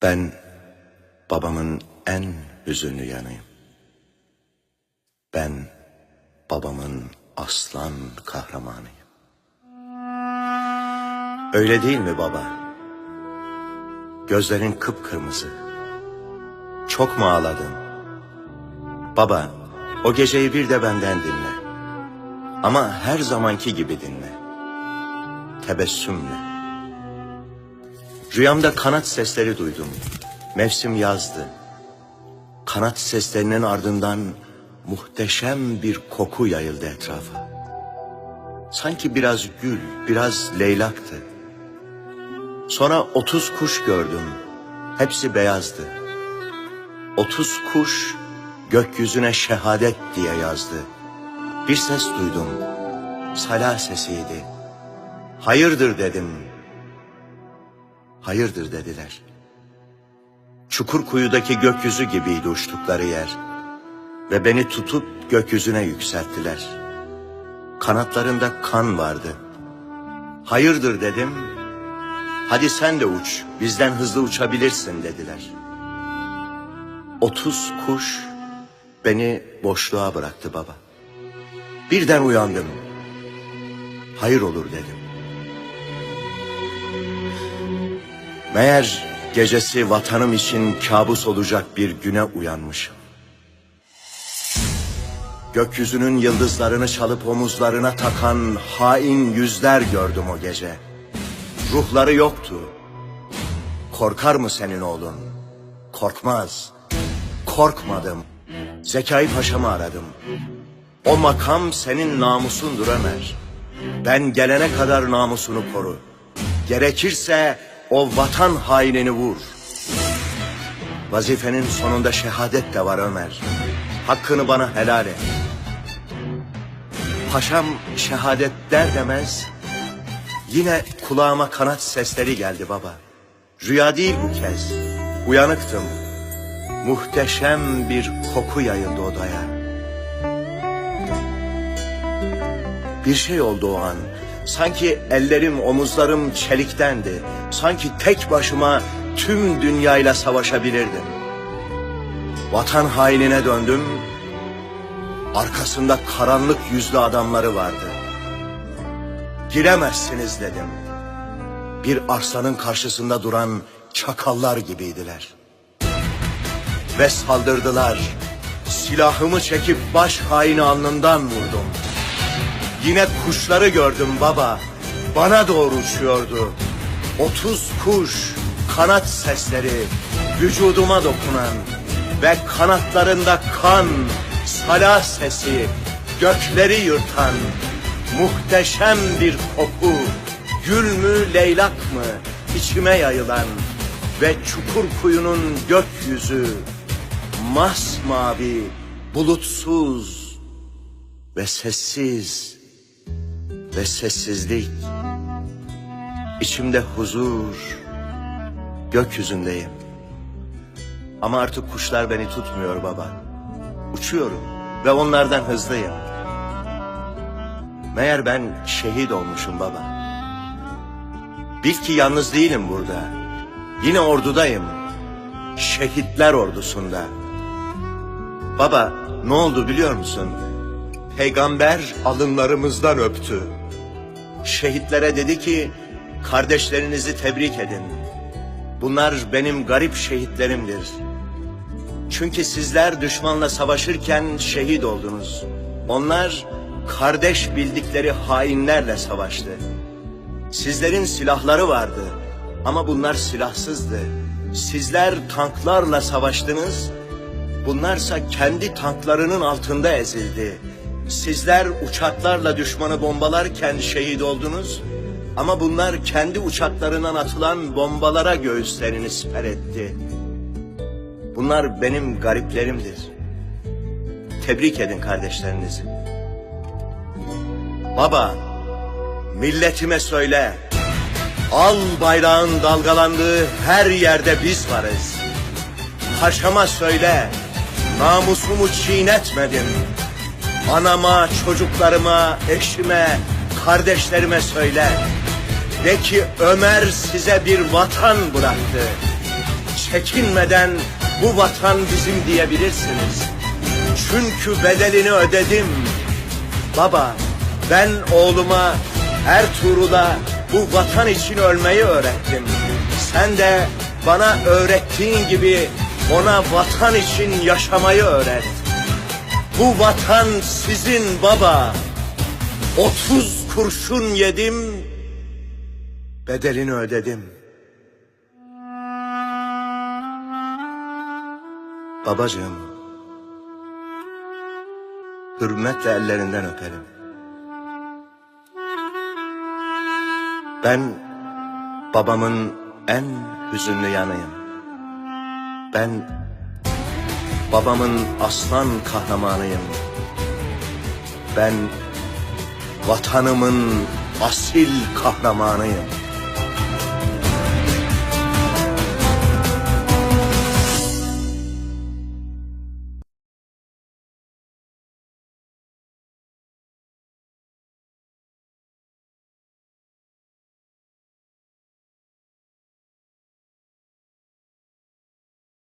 Ben babamın en hüzünlü yanıyım. Ben babamın aslan kahramanıyım. Öyle değil mi baba? Gözlerin kıpkırmızı. Çok mu ağladın? Baba, o geceyi bir de benden dinle. Ama her zamanki gibi dinle. Tebessümle. Rüyamda kanat sesleri duydum. Mevsim yazdı. Kanat seslerinin ardından muhteşem bir koku yayıldı etrafa. Sanki biraz gül, biraz leylaktı. Sonra 30 kuş gördüm. Hepsi beyazdı. 30 kuş gökyüzüne şehadet diye yazdı. Bir ses duydum. Sala sesiydi. Hayırdır dedim. Hayırdır dediler. Çukurkuyu'daki gökyüzü gibiydi uçtukları yer. Ve beni tutup gökyüzüne yükselttiler. Kanatlarında kan vardı. Hayırdır dedim. Hadi sen de uç, bizden hızlı uçabilirsin dediler. 30 kuş beni boşluğa bıraktı baba. Birden uyandım. Hayır olur dedim. Meğer gecesi vatanım için kabus olacak bir güne uyanmışım. Gökyüzünün yıldızlarını çalıp omuzlarına takan hain yüzler gördüm o gece. Ruhları yoktu. Korkar mı senin oğlun? Korkmaz. Korkmadım. Zekai Paşa'mı aradım. O makam senin namusundur Ömer. Ben gelene kadar namusunu koru. Gerekirse o vatan hainini vur. Vazifenin sonunda şehadet de var Ömer. Hakkını bana helal et. Paşam şehadet der demez yine kulağıma kanat sesleri geldi baba. Rüya değil bu kez. Uyanıktım. Muhteşem bir koku yayıldı odaya. Bir şey oldu o an. Sanki ellerim, omuzlarım çeliktendi. Sanki tek başıma tüm dünyayla savaşabilirdim. Vatan hainine döndüm. Arkasında karanlık yüzlü adamları vardı. Giremezsiniz dedim. Bir arslanın karşısında duran çakallar gibiydiler. Ve saldırdılar. Silahımı çekip baş haini alnından vurdum. Yine kuşları gördüm baba. Bana doğru uçuyordu. 30 kuş, kanat sesleri, vücuduma dokunan ve kanatlarında kan, sala sesi, gökleri yırtan muhteşem bir koku, gül mü leylak mı içime yayılan ve Çukurkuyu'nun gökyüzü masmavi, bulutsuz ve sessiz ve sessizlik. İçimde huzur, gökyüzündeyim. Ama artık kuşlar beni tutmuyor baba. Uçuyorum ve onlardan hızlıyım. Meğer ben şehit olmuşum baba. Bil ki yalnız değilim burada. Yine ordudayım. Şehitler ordusunda. Baba, ne oldu biliyor musun? Peygamber alınlarımızdan öptü. Şehitlere dedi ki, kardeşlerinizi tebrik edin. Bunlar benim garip şehitlerimdir. Çünkü sizler düşmanla savaşırken şehit oldunuz. Onlar kardeş bildikleri hainlerle savaştı. Sizlerin silahları vardı ama bunlar silahsızdı. Sizler tanklarla savaştınız, bunlarsa kendi tanklarının altında ezildi. Sizler uçaklarla düşmanı bombalarken şehit oldunuz ama bunlar kendi uçaklarından atılan bombalara göğüslerini siper etti. Bunlar benim gariplerimdir. Tebrik edin kardeşlerinizi. Baba, milletime söyle, al bayrağın dalgalandığı her yerde biz varız. Paşama söyle, namusumu çiğnetmedim. Anama, çocuklarıma, eşime, kardeşlerime söyle. De ki Ömer size bir vatan bıraktı. çekinmeden bu vatan bizim diyebilirsiniz. Çünkü bedelini ödedim. Baba, ben oğluma Ertuğrul'a bu vatan için ölmeyi öğrettim. Sen de bana öğrettiğin gibi ona vatan için yaşamayı öğret. Bu vatan sizin baba. 30 kurşun yedim, bedelini ödedim. Babacığım, hürmetle ellerinden öperim. Ben babamın en hüzünlü yanıyım. Ben babamın aslan kahramanıyım. Ben vatanımın asil kahramanıyım.